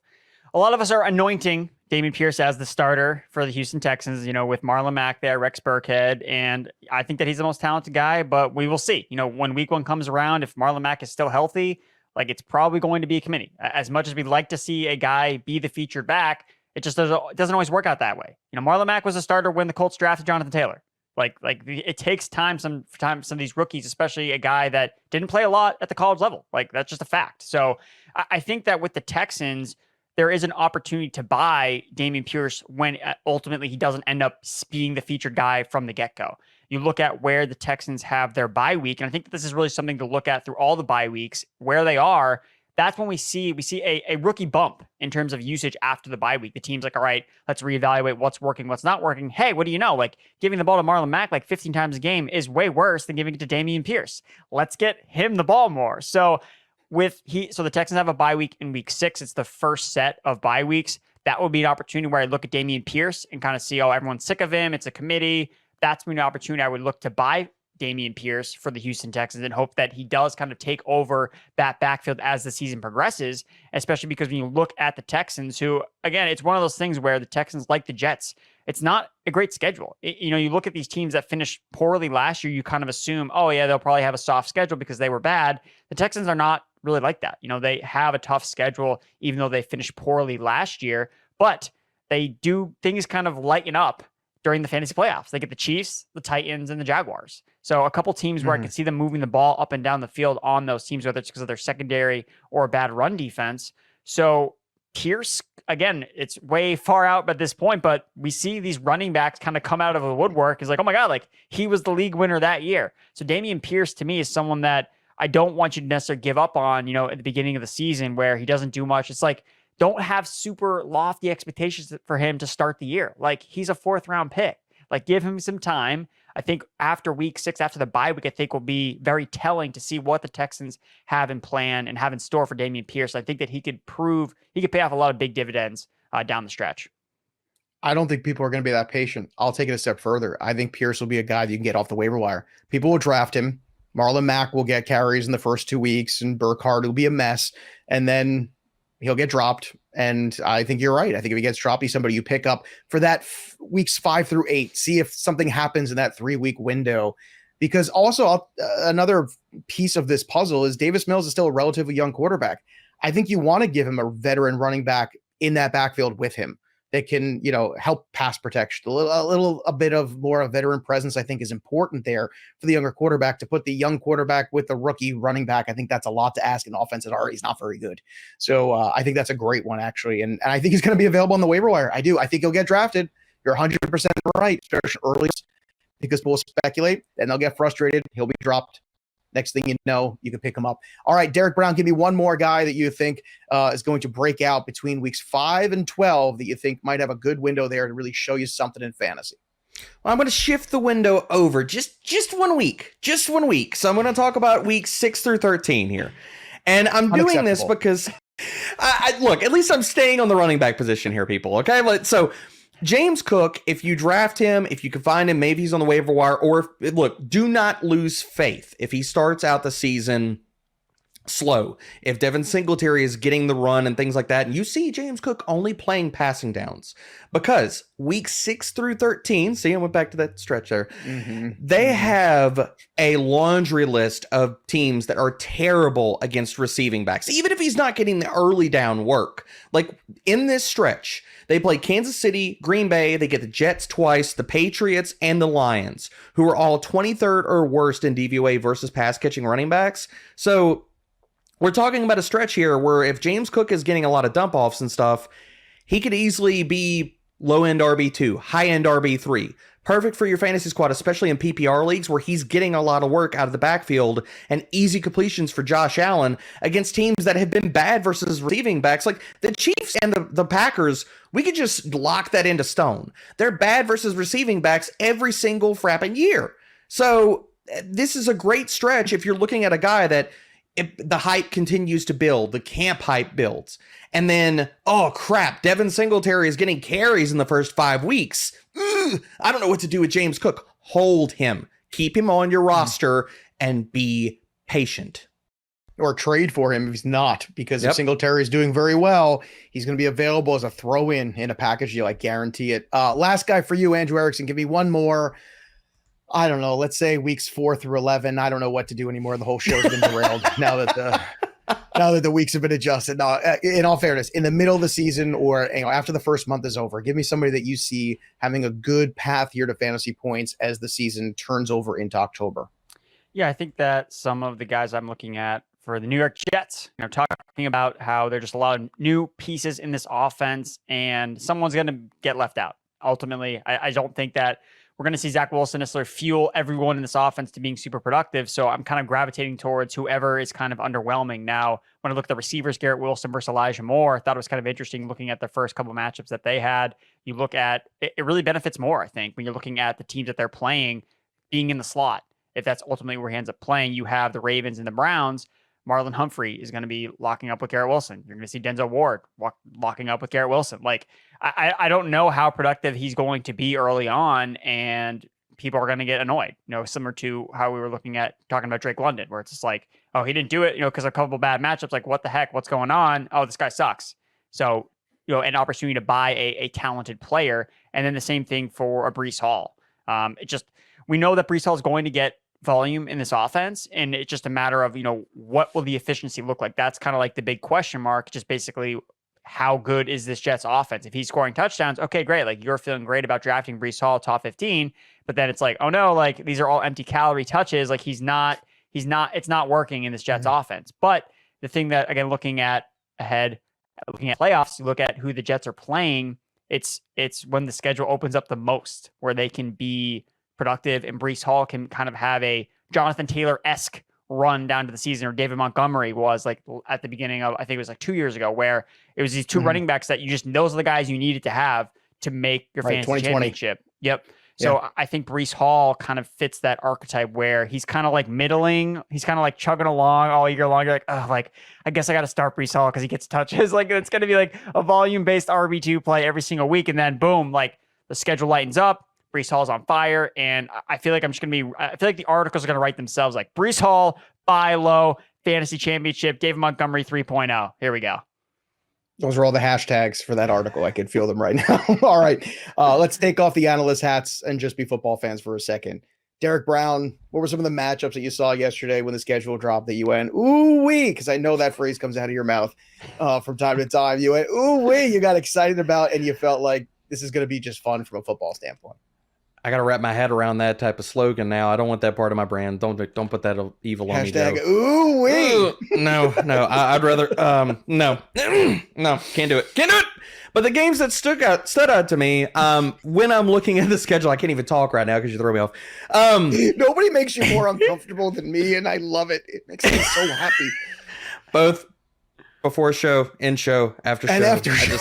S2: us are anointing Dameon Pierce as the starter for the Houston Texans, with Marlon Mack there, Rex Burkhead, and I think that he's the most talented guy, but we will see. When week 1 comes around, if Marlon Mack is still healthy, like, it's probably going to be a committee. As much as we'd like to see a guy be the featured back, it just doesn't always work out that way. Marlon Mack was a starter when the Colts drafted Jonathan Taylor. Like it takes time. Some of these rookies, especially a guy that didn't play a lot at the college level, like, that's just a fact. So I think that with the Texans, there is an opportunity to buy Dameon Pierce when ultimately he doesn't end up being the featured guy from the get-go. You look at where the Texans have their bye week, and I think that this is really something to look at through all the bye weeks, where they are. That's when we see a rookie bump in terms of usage after the bye week. The team's like, all right, let's reevaluate what's working, what's not working. Hey, what do you know? Like, giving the ball to Marlon Mack like 15 times a game is way worse than giving it to Dameon Pierce. Let's get him the ball more. So the Texans have a bye week in week 6. It's the first set of bye weeks. That would be an opportunity where I look at Dameon Pierce and kind of see, everyone's sick of him. It's a committee. That's an opportunity I would look to buy Dameon Pierce for the Houston Texans and hope that he does kind of take over that backfield as the season progresses, especially because when you look at the Texans, who, again, it's one of those things where the Texans, like the Jets, it's not a great schedule. You look at these teams that finished poorly last year, you kind of assume, oh yeah, they'll probably have a soft schedule because they were bad. The Texans are not really like that. They have a tough schedule, even though they finished poorly last year, but they do things kind of lighten up during the fantasy playoffs. They get the Chiefs, the Titans, and the Jaguars. So a couple teams where I can see them moving the ball up and down the field on those teams, whether it's because of their secondary or a bad run defense. So Pierce, again, it's way far out at this point, but we see these running backs kind of come out of the woodwork. It's like, oh my God, like, he was the league winner that year. So Dameon Pierce, to me, is someone that I don't want you to necessarily give up on, at the beginning of the season where he doesn't do much. It's like, don't have super lofty expectations for him to start the year. Like, he's a 4th round pick. Like, give him some time. I think after week 6, after the bye week, I think will be very telling to see what the Texans have in plan and have in store for Dameon Pierce. I think that he could pay off a lot of big dividends down the stretch.
S1: I don't think people are going to be that patient. I'll take it a step further. I think Pierce will be a guy that you can get off the waiver wire. People will draft him. Marlon Mack will get carries in the first 2 weeks, and Burkhardt will be a mess, and then he'll get dropped. And I think you're right. I think if he gets dropped, he's somebody you pick up for that weeks 5 through 8. See if something happens in that 3-week window. Because also another piece of this puzzle is Davis Mills is still a relatively young quarterback. I think you want to give him a veteran running back in that backfield with him that can, help pass protection. A bit of more of a veteran presence, I think, is important there for the younger quarterback. To put the young quarterback with the rookie running back, I think that's a lot to ask in an offense that already is not very good. So I think that's a great one, actually. And I think he's going to be available on the waiver wire. I do. I think he'll get drafted. You're 100% right, especially early, because people speculate and they'll get frustrated. He'll be dropped. Next thing you know, you can pick him up. All right, Derek Brown, give me one more guy that you think is going to break out between weeks 5 and 12 that you think might have a good window there to really show you something in fantasy.
S3: Well, I'm going to shift the window over just 1 week. Just 1 week. So I'm going to talk about weeks 6 through 13 here. And I'm doing this because, look, at least I'm staying on the running back position here, people. Okay, so James Cook, if you draft him, if you can find him, maybe he's on the waiver wire. Or look, do not lose faith if he starts out the season slow. If Devin Singletary is getting the run and things like that, and you see James Cook only playing passing downs, because weeks 6 through 13, see, I went back to that stretch there. They have a laundry list of teams that are terrible against receiving backs, even if he's not getting the early down work. Like in this stretch, they play Kansas City, Green Bay, they get the Jets twice, the Patriots, and the Lions, who are all 23rd or worst in DVOA versus pass catching running backs. So we're talking about a stretch here where if James Cook is getting a lot of dump offs and stuff, he could easily be low end RB2, high end RB3. Perfect for your fantasy squad, especially in PPR leagues where he's getting a lot of work out of the backfield and easy completions for Josh Allen against teams that have been bad versus receiving backs. Like the Chiefs and the Packers, we could just lock that into stone. They're bad versus receiving backs every single frapping year. So this is a great stretch if you're looking at a guy that the hype continues to build, the camp hype builds. And then, oh crap, Devin Singletary is getting carries in the first 5 weeks. I don't know what to do with James Cook. Hold him. Keep him on your roster and be patient.
S1: Or trade for him if he's not, because if Singletary is doing very well, he's going to be available as a throw-in in a package deal. I guarantee it. Last guy for you, Andrew Erickson. Give me one more. I don't know. Let's say weeks 4 through 11. I don't know what to do anymore. The whole show's been derailed now that the weeks have been adjusted. No, in all fairness, in the middle of the season or after the first month is over, give me somebody that you see having a good path here to fantasy points as the season turns over into October.
S2: Yeah, I think that some of the guys I'm looking at for the New York Jets, talking about how there's just a lot of new pieces in this offense and someone's going to get left out. Ultimately, I don't think that we're going to see Zack Wilson necessarily fuel everyone in this offense to being super productive. So I'm kind of gravitating towards whoever is kind of underwhelming. Now, when I look at the receivers, Garrett Wilson versus Elijah Moore, I thought it was kind of interesting looking at the first couple matchups that they had. You look at it really benefits more, I think, when you're looking at the teams that they're playing being in the slot. If that's ultimately where he ends up playing, you have the Ravens and the Browns. Marlon Humphrey is going to be locking up with Garrett Wilson. You're going to see Denzel Ward locking up with Garrett Wilson. Like, I don't know how productive he's going to be early on, and people are going to get annoyed, similar to how we were talking about Drake London, where it's just like, oh, he didn't do it, because a couple of bad matchups, like, what the heck, what's going on? Oh, this guy sucks. So, an opportunity to buy a talented player. And then the same thing for a Breece Hall. We know that Breece Hall is going to get volume in this offense, and it's just a matter of, what will the efficiency look like? That's kind of like the big question mark, just basically how good is this Jets offense? If he's scoring touchdowns, okay, great. Like, you're feeling great about drafting Breece Hall top 15, but then it's like, oh no, like, these are all empty calorie touches. Like, it's not working in this Jets offense. But the thing that, again, looking at playoffs, you look at who the Jets are playing, it's when the schedule opens up the most where they can be productive, and Breece Hall can kind of have a Jonathan Taylor-esque run down to the season, or David Montgomery was like at the beginning of, I think it was like 2 years ago, where it was these two running backs that those are the guys you needed to have to make your fantasy championship. Yep. So I think Breece Hall kind of fits that archetype where he's kind of like middling. He's kind of like chugging along all year long. You're like, oh, like, I guess I got to start Breece Hall because he gets touches. Like, it's going to be like a volume-based RB2 play every single week. And then boom, like the schedule lightens up. Breece Hall's on fire, and I feel like I feel like the articles are going to write themselves, like Breece Hall, buy low, fantasy championship, David Montgomery 3.0. Here we go.
S1: Those are all the hashtags for that article. I can feel them right now. All right. Let's take off the analyst hats and just be football fans for a second. Derek Brown, what were some of the matchups that you saw yesterday when the schedule dropped that you went, ooh-wee? Because I know that phrase comes out of your mouth from time to time. You went, ooh-wee, you got excited about, and you felt like this is going to be just fun from a football standpoint.
S3: I got to wrap my head around that type of slogan now. I don't want that part of my brand. Don't put that evil on me, Joe.
S1: Ooh-wee.
S3: No. I'd rather, no, can't do it. But the games that stood out to me, when I'm looking at the schedule, I can't even talk right now because you throw me off.
S1: Nobody makes you more uncomfortable than me, and I love it. It makes me so happy.
S3: Both before show, in show, after show.
S1: And after show.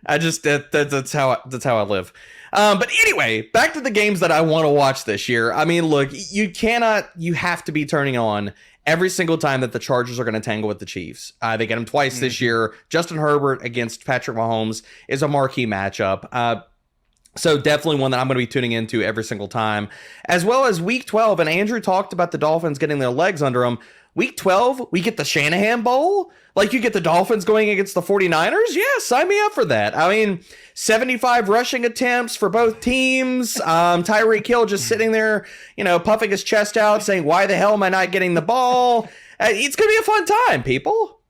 S3: That's how I live. But anyway, back to the games that I want to watch this year. I mean, look, you have to be turning on every single time that the Chargers are going to tangle with the Chiefs. They get them twice this year. Justin Herbert against Patrick Mahomes is a marquee matchup. So definitely one that I'm going to be tuning into every single time, as well as week 12. And Andrew talked about the Dolphins getting their legs under them. Week 12, we get the Shanahan Bowl. Like, you get the Dolphins going against the 49ers. Yeah, sign me up for that. I mean, 75 rushing attempts for both teams. Tyreek Hill just sitting there, puffing his chest out saying, why the hell am I not getting the ball? It's going to be a fun time, people.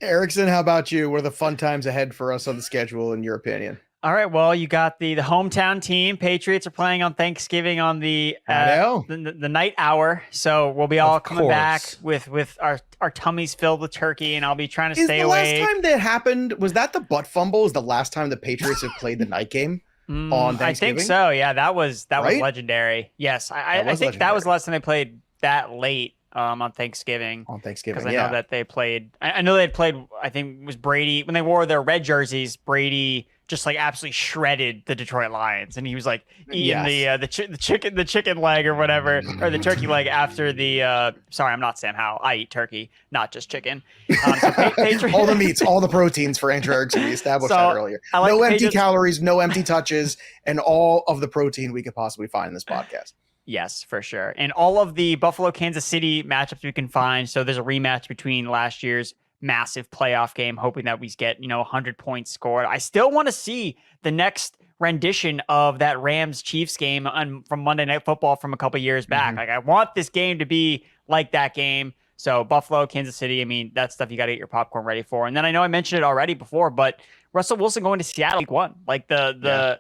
S1: Erickson, how about you? What are the fun times ahead for us on the schedule, in your opinion?
S2: All right, well, you got the hometown team. Patriots are playing on Thanksgiving on the night hour, so we'll be all coming back with our tummies filled with turkey, and I'll be trying to stay away.
S1: The last time that happened, was that the butt fumble? Is the last time the Patriots have played the night game on Thanksgiving?
S2: I think so. Yeah, that was legendary. Yes, I think legendary. That was the last time they played that late on Thanksgiving. Because I know that they played. I know they had played. I think it was Brady when they wore their red jerseys. Brady just like absolutely shredded the Detroit Lions, and he was like eating the chicken leg or whatever, or the turkey leg after the. Sorry, I'm not Sam Howell. I eat turkey, not just chicken.
S1: All the meats, all the proteins for Andrew Erickson. We established that earlier. No empty calories, no empty touches, and all of the protein we could possibly find in this podcast.
S2: Yes, for sure. And all of the Buffalo Kansas City matchups we can find. So there's a rematch between last year's massive playoff game, hoping that we get 100 points scored. I still want to see the next rendition of that Rams Chiefs game from Monday Night Football from a couple years back. Like, I want this game to be like that game. So Buffalo, Kansas City, I mean, that's stuff you got to get your popcorn ready for. And then I know I mentioned it already before, but Russell Wilson going to Seattle week 1. Like the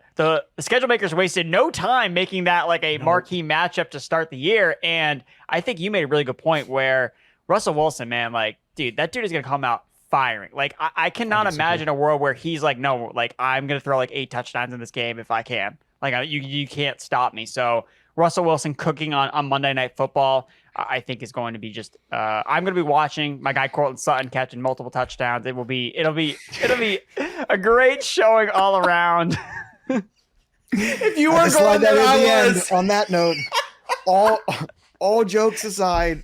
S2: schedule makers wasted no time making that like a marquee matchup to start the year. And I think you made a really good point where Russell Wilson, man, like, dude, that dude is going to come out firing. Like, I cannot imagine a world where he's like, no, like, I'm going to throw like 8 touchdowns in this game if I can. Like, you can't stop me. So Russell Wilson cooking on Monday Night Football, I think is going to be just. I'm going to be watching my guy Cortland Sutton catching multiple touchdowns. It'll be a great showing all around.
S3: If you were going there, I was.
S1: On that note, all jokes aside,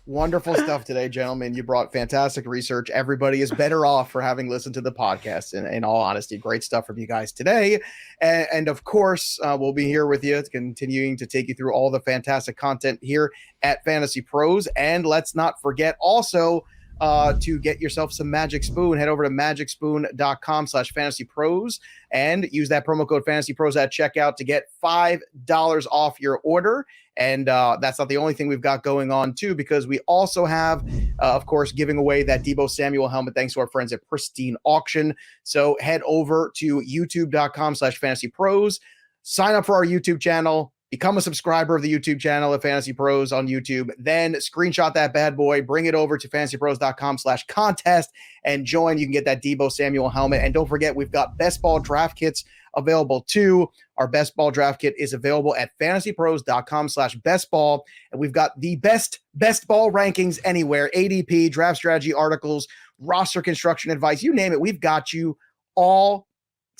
S1: wonderful stuff today, gentlemen. You brought fantastic research. Everybody is better off for having listened to the podcast. In all honesty, great stuff from you guys today. And of course, we'll be here with you, continuing to take you through all the fantastic content here at Fantasy Pros. And let's not forget also to get yourself some Magic Spoon. Head over to magicspoon.com/fantasypros and use that promo code FantasyPros at checkout to get $5 off your order. And that's not the only thing we've got going on, too, because we also have, of course, giving away that Deebo Samuel helmet thanks to our friends at Pristine Auction. So head over to youtube.com/fantasypros, sign up for our YouTube channel, become a subscriber of the YouTube channel at Fantasy Pros on YouTube, then screenshot that bad boy, bring it over to fantasypros.com/contest and join. You can get that Deebo Samuel helmet. And don't forget, we've got best ball draft kits available too. Our best ball draft kit is available at fantasypros.com/bestball. And we've got the best ball rankings anywhere, ADP, draft strategy articles, roster construction advice, you name it. We've got you all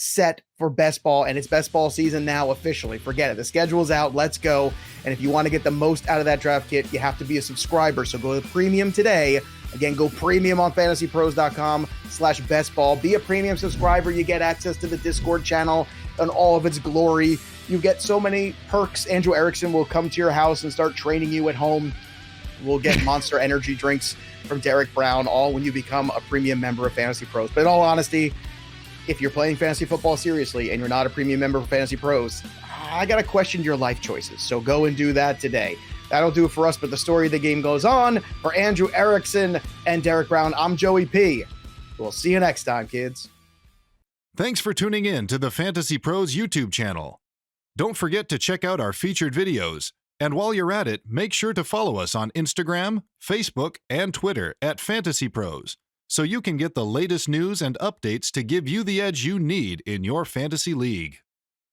S1: set for best ball, and it's best ball season now officially. Forget it. The schedule's out. Let's go. And if you want to get the most out of that draft kit, you have to be a subscriber. So go to premium today. Again, go premium on fantasypros.com/bestball. Be a premium subscriber. You get access to the Discord channel and all of its glory. You get so many perks. Andrew Erickson will come to your house and start training you at home. We'll get Monster Energy drinks from Derek Brown, all when you become a premium member of Fantasy Pros. But in all honesty, if you're playing fantasy football seriously and you're not a premium member of Fantasy Pros, I got to question your life choices. So go and do that today. That'll do it for us, but the story of the game goes on. For Andrew Erickson and Derek Brown, I'm Joey P. We'll see you next time, kids.
S4: Thanks for tuning in to the Fantasy Pros YouTube channel. Don't forget to check out our featured videos. And while you're at it, make sure to follow us on Instagram, Facebook, and Twitter at Fantasy Pros, so you can get the latest news and updates to give you the edge you need in your fantasy league.